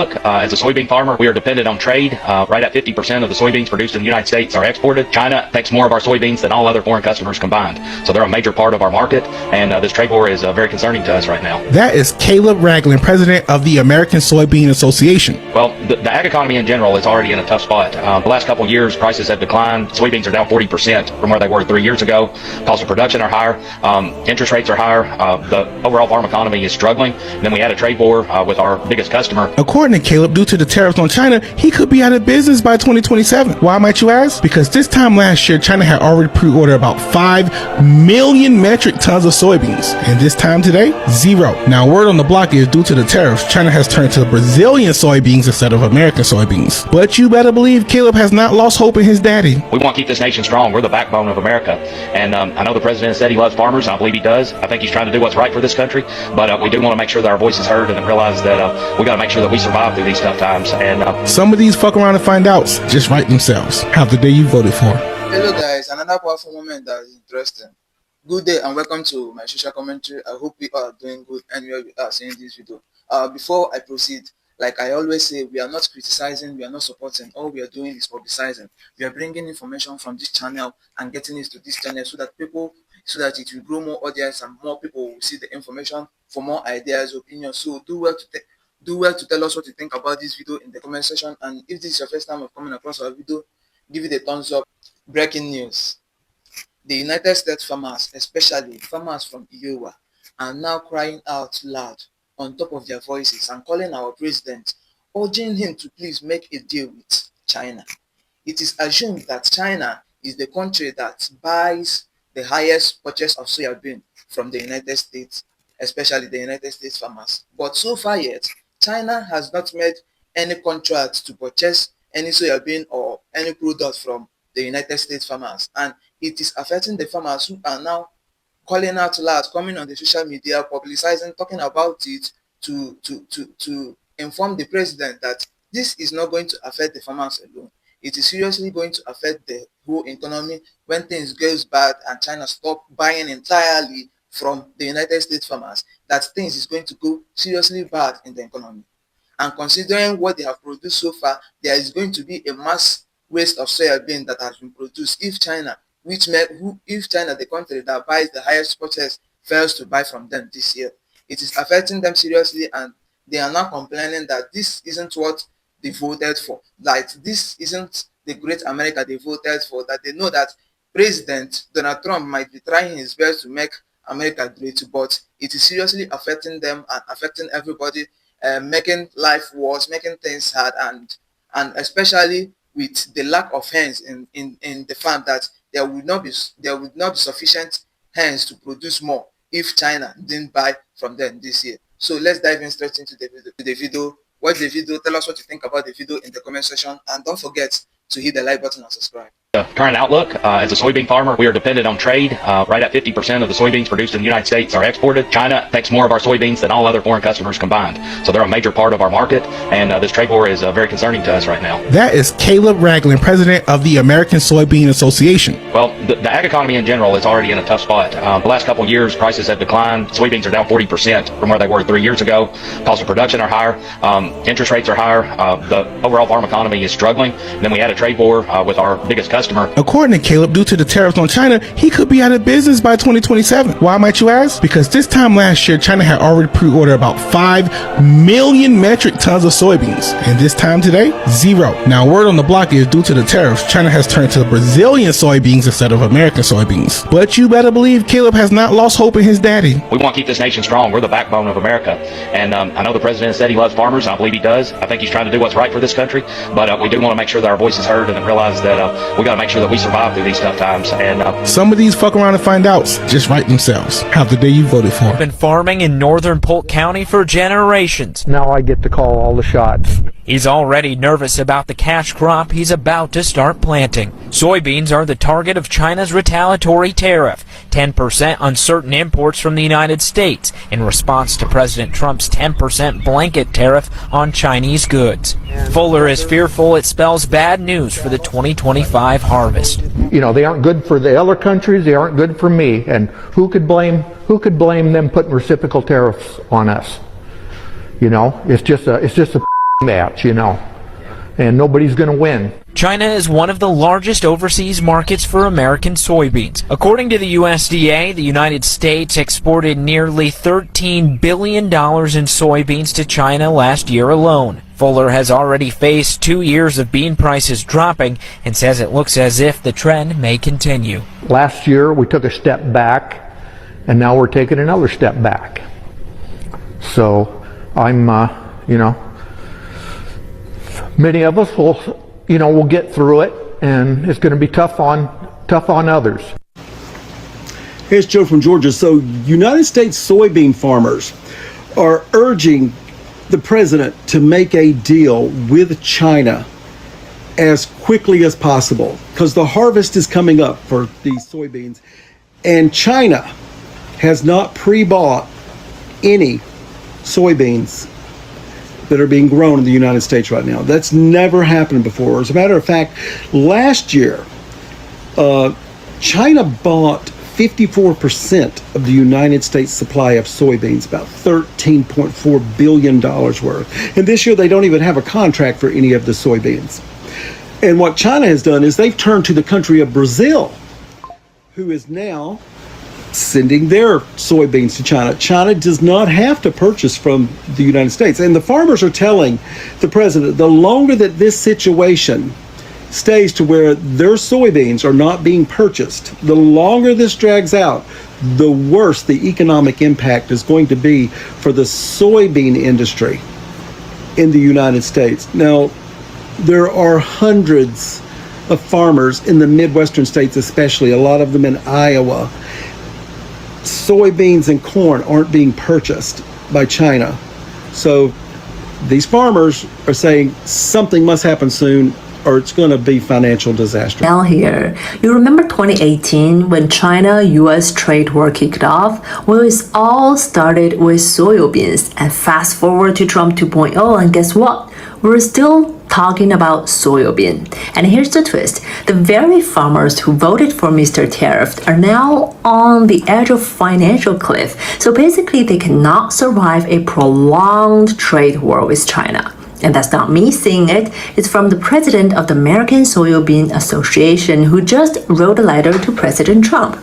Look, as a soybean farmer, we are dependent on trade. Right at 50% of the soybeans produced in the United States are exported. China takes more of our soybeans than all other foreign customers combined. So they're a major part of our market, and this trade war is very concerning to us right now. That is Caleb Ragland, president of the American Soybean Association. Well, the ag economy in general is already in a tough spot. The last couple of years, prices have declined. Soybeans are down 40% from where they were 3 years ago. Costs of production are higher. Interest rates are higher. The overall farm economy is struggling. And then we had a trade war with our biggest customer. According to Caleb, due to the tariffs on China, he could be out of business by 2027. Why, might you ask? Because this time last year, China had already pre-ordered about 5 million metric tons of soybeans. And this time today, 0. Now, word on the block is due to the tariffs, China has turned to Brazilian soybeans instead of American soybeans. But you better believe Caleb has not lost hope in his daddy. We want to keep this nation strong. We're the backbone of America. And I know the president said he loves farmers, and I believe he does. I think he's trying to do what's right for this country. But we do want to make sure that our voice is heard and realize that we got to make sure that we survive through these tough times. And some of these fuck around and find outs just write themselves. Have the day you voted for. Hello guys, another powerful moment that is interesting. Good day and welcome to my social commentary. I hope we are doing good anywhere we are seeing this video. Before I proceed, like I always say, we are not criticizing, we are not supporting. All we are doing is publicizing. We are bringing information from this channel and getting it to this channel so that it will grow more audience and more people will see the information for more ideas, opinions. So do well to tell us what you think about this video in the comment section. And if this is your first time of coming across our video, give it a thumbs up. Breaking news: the United States farmers, especially farmers from Iowa, are now crying out loud on top of their voices and calling our president, urging him to please make a deal with China. It is assumed that China is the country that buys the highest purchase of soybean from the United States, especially the United States farmers. But so far yet, China has not made any contract to purchase any soybean or any product from the United States farmers, and it is affecting the farmers who are now calling out loud, coming on the social media, publicizing, talking about it to inform the president that this is not going to affect the farmers alone. It is seriously going to affect the whole economy when things goes bad and China stop buying entirely from the United States farmers, that things is going to go seriously bad in the economy. And considering what they have produced so far, there is going to be a mass waste of soybean that has been produced if China, the country that buys the highest purchase, fails to buy from them this year. It is affecting them seriously, and they are now complaining that this isn't what they voted for. Like, this isn't the great America they voted for, that they know that President Donald Trump might be trying his best to make America great, but it is seriously affecting them and affecting everybody, making life worse, making things hard, and especially with the lack of hands in the farm, that there would not be sufficient hands to produce more if China didn't buy from them this year. So let's dive in straight into the video. Watch the video, tell us what you think about the video in the comment section, and don't forget to hit the like button and subscribe. The current outlook, as a soybean farmer, we are dependent on trade. Right at 50% of the soybeans produced in the United States are exported. China takes more of our soybeans than all other foreign customers combined. So they're a major part of our market, and this trade war is very concerning to us right now. That is Caleb Ragland, president of the American Soybean Association. Well, the ag economy in general is already in a tough spot. The last couple of years, prices have declined. Soybeans are down 40% from where they were 3 years ago. Costs of production are higher. Interest rates are higher. The overall farm economy is struggling. And then we had a trade war with our biggest customer. According to Caleb, due to the tariffs on China, he could be out of business by 2027. Why, might you ask? Because this time last year, China had already pre-ordered about 5 million metric tons of soybeans. And this time today, 0. Now, word on the block is due to the tariffs, China has turned to Brazilian soybeans instead of American soybeans. But you better believe Caleb has not lost hope in his daddy. We want to keep this nation strong. We're the backbone of America. And I know the president said he loves farmers, and I believe he does. I think he's trying to do what's right for this country. But we do want to make sure that our voice is heard and realize that we got to make sure that we survive through these tough times. And some of these fuck around and find outs just write themselves. Have the day you voted for. Been farming in northern Polk County for generations. Now I get to call all the shots. He's already nervous about the cash crop he's about to start planting. Soybeans are the target of China's retaliatory tariff, 10% on certain imports from the United States, in response to President Trump's 10% blanket tariff on Chinese goods. Fuller is fearful it spells bad news for the 2025 harvest. You know, they aren't good for the other countries, they aren't good for me, and who could blame them putting reciprocal tariffs on us? You know, it's just a that, and nobody's going to win. China is one of the largest overseas markets for American soybeans. According to the USDA, the United States exported nearly $13 billion in soybeans to China last year alone. Fuller has already faced 2 years of bean prices dropping and says it looks as if the trend may continue. Last year we took a step back, and now we're taking another step back. So I'm, many of us we'll get through it, and it's going to be tough on others. Here's Joe from Georgia. So United States soybean farmers are urging the president to make a deal with China as quickly as possible because the harvest is coming up for these soybeans, and China has not pre-bought any soybeans that are being grown in the United States right now. That's never happened before. As a matter of fact, last year, China bought 54% of the United States supply of soybeans, about $13.4 billion worth. And this year, they don't even have a contract for any of the soybeans. And what China has done is they've turned to the country of Brazil, who is now sending their soybeans to China. China does not have to purchase from the United States. And the farmers are telling the president, the longer that this situation stays to where their soybeans are not being purchased, the longer this drags out, the worse the economic impact is going to be for the soybean industry in the United States. Now, there are hundreds of farmers in the Midwestern states, especially, a lot of them in Iowa. Soybeans and corn aren't being purchased by China. So these farmers are saying something must happen soon or it's going to be financial disaster. Now here, you remember 2018 when China-US trade war kicked off? Well, it all started with soybeans, and fast forward to Trump 2.0 and guess what? We're still talking about soybean. And here's the twist. The very farmers who voted for Mr. Tariff are now on the edge of financial cliff. So basically they cannot survive a prolonged trade war with China. And that's not me saying it, it's from the president of the American Soybean Association who just wrote a letter to President Trump.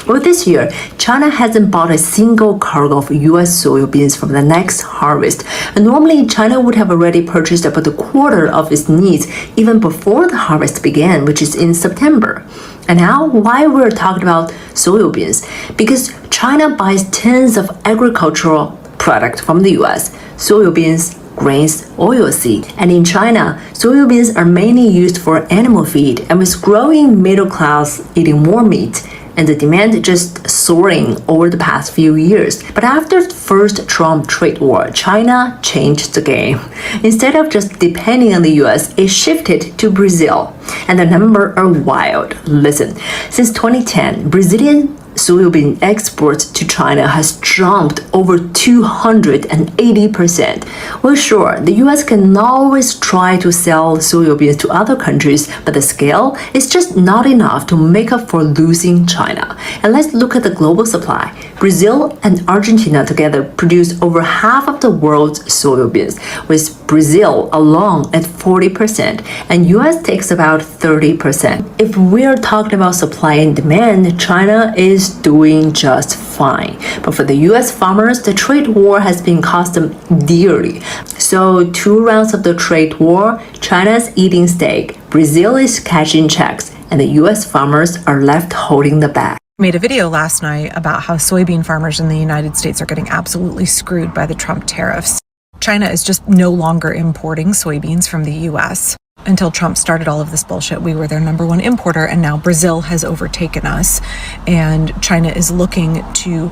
Well, this year, China hasn't bought a single cargo of US soybeans from the next harvest. And normally, China would have already purchased about a quarter of its needs even before the harvest began, which is in September. And now, why we're talking about soybeans? Because China buys tons of agricultural products from the US, soybeans, grains, oilseed. And in China, soybeans are mainly used for animal feed, and with growing middle class eating more meat, and the demand just soaring over the past few years. But after the first Trump trade war, China changed the game. Instead of just depending on the US, it shifted to Brazil. And the numbers are wild. Listen, since 2010, Brazilian soybean exports to China has jumped over 280%. Well, sure, the US can always try to sell soybeans to other countries, but the scale is just not enough to make up for losing China. And let's look at the global supply. Brazil and Argentina together produce over half of the world's soybeans, with Brazil alone at 40%, and US takes about 30%. If we're talking about supply and demand, China is doing just fine. But for the US farmers, the trade war has been cost them dearly. So 2 rounds of the trade war, China's eating steak, Brazil is cashing checks, and the US farmers are left holding the bag. Made a video last night about how soybean farmers in the United States are getting absolutely screwed by the Trump tariffs. China is just no longer importing soybeans from the US. Until Trump started all of this bullshit, we were their #1 importer, and now Brazil has overtaken us. And China is looking to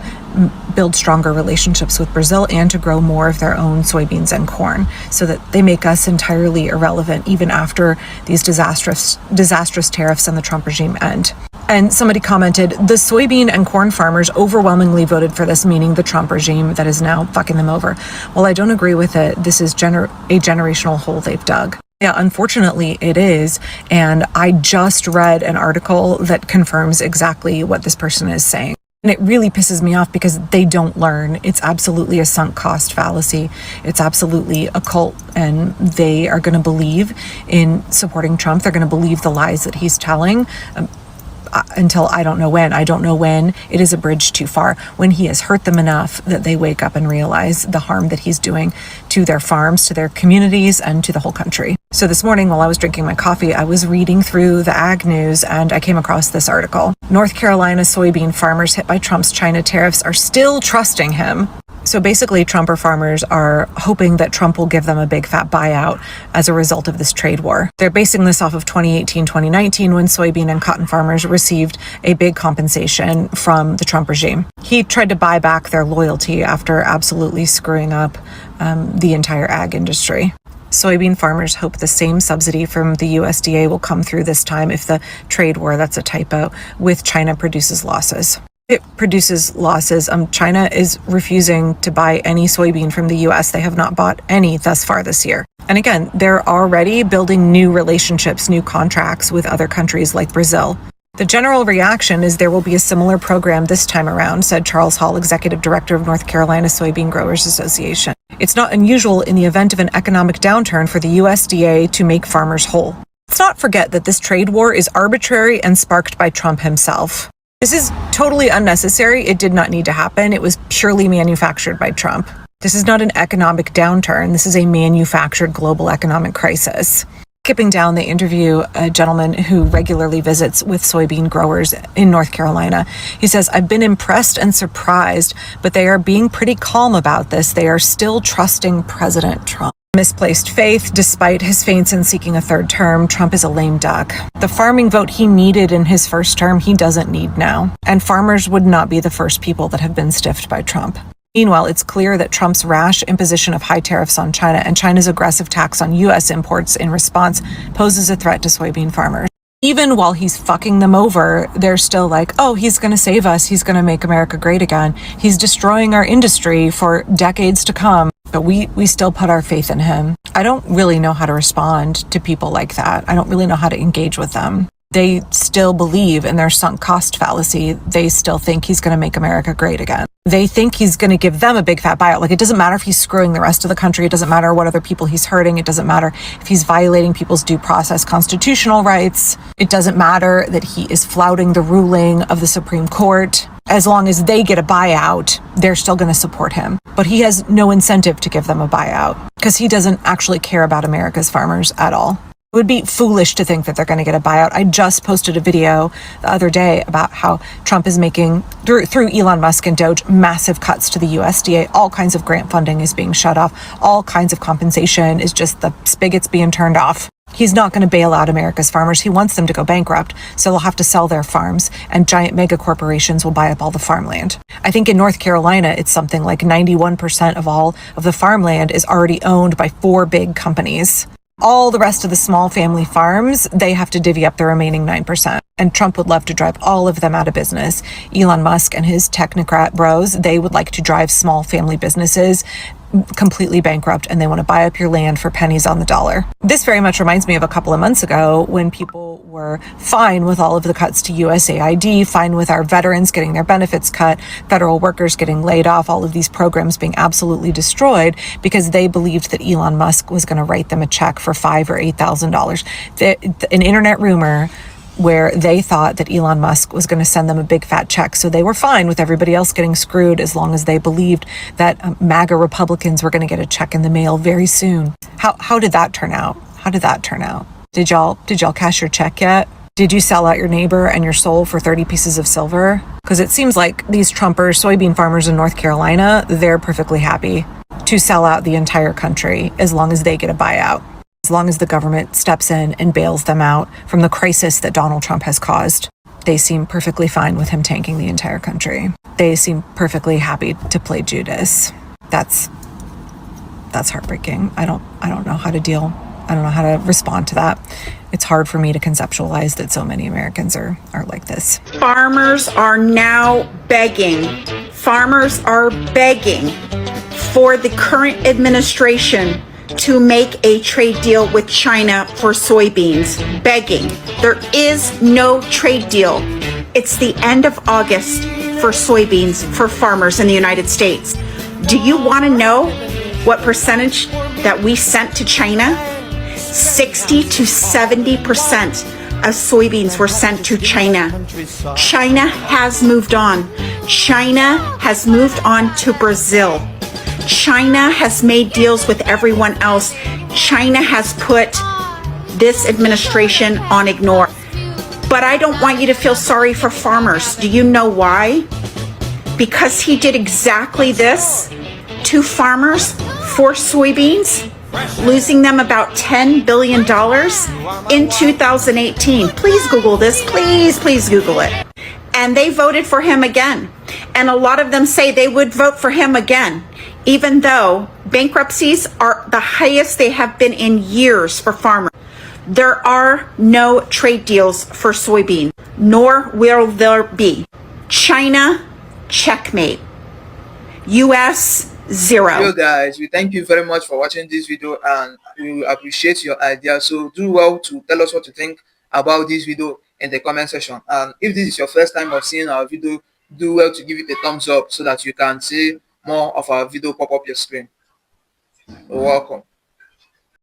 build stronger relationships with Brazil and to grow more of their own soybeans and corn so that they make us entirely irrelevant even after these disastrous tariffs and the Trump regime end. And somebody commented, the soybean and corn farmers overwhelmingly voted for this, meaning the Trump regime that is now fucking them over. Well, I don't agree with it. This is a generational hole they've dug. Yeah, unfortunately it is. And I just read an article that confirms exactly what this person is saying. And it really pisses me off because they don't learn. It's absolutely a sunk cost fallacy. It's absolutely a cult, and they are going to believe in supporting Trump. They're going to believe the lies that he's telling. Until I don't know when. I don't know when. It is a bridge too far. When he has hurt them enough that they wake up and realize the harm that he's doing to their farms, to their communities, and to the whole country. So this morning, while I was drinking my coffee, I was reading through the ag news and I came across this article. North Carolina soybean farmers hit by Trump's China tariffs are still trusting him. So basically, Trumper farmers are hoping that Trump will give them a big fat buyout as a result of this trade war. They're basing this off of 2018-2019 when soybean and cotton farmers received a big compensation from the Trump regime. He tried to buy back their loyalty after absolutely screwing up the entire ag industry. Soybean farmers hope the same subsidy from the USDA will come through this time if the trade war, that's a typo, with China produces losses. It produces losses. China is refusing to buy any soybean from the US. They have not bought any thus far this year. And again, they're already building new relationships, new contracts with other countries like Brazil. The general reaction is there will be a similar program this time around, said Charles Hall, executive director of North Carolina Soybean Growers Association. It's not unusual in the event of an economic downturn for the USDA to make farmers whole. Let's not forget that this trade war is arbitrary and sparked by Trump himself. This is totally unnecessary. It did not need to happen. It was purely manufactured by Trump. This is not an economic downturn. This is a manufactured global economic crisis. Skipping down, they interview a gentleman who regularly visits with soybean growers in North Carolina. He says, I've been impressed and surprised, but they are being pretty calm about this. They are still trusting President Trump. Misplaced faith. Despite his feints in seeking a third term, Trump is a lame duck. The farming vote he needed in his first term, he doesn't need now. And farmers would not be the first people that have been stiffed by Trump. Meanwhile, it's clear that Trump's rash imposition of high tariffs on China and China's aggressive tax on U.S. imports in response poses a threat to soybean farmers. Even while he's fucking them over, they're still like, oh, he's going to save us. He's going to make America great again. He's destroying our industry for decades to come. But we still put our faith in him. I don't really know how to respond to people like that. I don't really know how to engage with them. They still believe in their sunk cost fallacy. They still think he's going to make America great again. They think he's going to give them a big fat buyout. Like, it doesn't matter if he's screwing the rest of the country. It doesn't matter what other people he's hurting. It doesn't matter if he's violating people's due process constitutional rights. It doesn't matter that he is flouting the ruling of the Supreme Court. As long as they get a buyout, they're still going to support him. But he has no incentive to give them a buyout because he doesn't actually care about America's farmers at all. It would be foolish to think that they're going to get a buyout. I just posted a video the other day about how Trump is making, through Elon Musk and Doge, massive cuts to the USDA. All kinds of grant funding is being shut off. All kinds of compensation is just the spigots being turned off. He's not going to bail out America's farmers. He wants them to go bankrupt, so they'll have to sell their farms, and giant mega corporations will buy up all the farmland. I think in North Carolina, it's something like 91% of all of the farmland is already owned by 4 big companies. All the rest of the small family farms, they have to divvy up the remaining 9%. And Trump would love to drive all of them out of business. Elon Musk and his technocrat bros, they would like to drive small family businesses completely bankrupt, and they want to buy up your land for pennies on the dollar. This very much reminds me of a couple of months ago when people were fine with all of the cuts to USAID, fine with our veterans getting their benefits cut, federal workers getting laid off, all of these programs being absolutely destroyed because they believed that Elon Musk was going to write them a check for $5,000 or $8,000. An internet rumor where they thought that Elon Musk was going to send them a big fat check. So they were fine with everybody else getting screwed as long as they believed that MAGA Republicans were going to get a check in the mail very soon. How did that turn out? How did that turn out? Did y'all cash your check yet? Did you sell out your neighbor and your soul for 30 pieces of silver? Because it seems like these Trumpers, soybean farmers in North Carolina, they're perfectly happy to sell out the entire country as long as they get a buyout. As long as the government steps in and bails them out from the crisis that Donald Trump has caused, they seem perfectly fine with him tanking the entire country. They seem perfectly happy to play Judas. That's heartbreaking. I don't know how to deal. I don't know how to respond to that. It's hard for me to conceptualize that so many Americans are like this. Farmers are now begging. Farmers are begging for the current administration to make a trade deal with China for soybeans. Begging. There is no trade deal. It's the end of August. for soybeans for farmers in the United States. Do you want to know what percentage that we sent to China? 60 to 70% of soybeans were sent to China. China has moved on. China has moved on to Brazil. China has made deals with everyone else. China has put this administration on ignore. But I don't want you to feel sorry for farmers. Do you know why? Because he did exactly this to farmers for soybeans, losing them about $10 billion in 2018. Please Google this. Please Google it. And they voted for him again. And a lot of them say they would vote for him again, even though bankruptcies are the highest they have been in years for farmers. There are no trade deals for soybean, nor will there be. China, checkmate. US, zero. Hello guys, we thank you very much for watching this video and we appreciate your idea. So do well to tell us what you think about this video in the comment section. And if this is your first time of seeing our video, do well to give it a thumbs up so that you can see more of our video pop up your screen. You're welcome.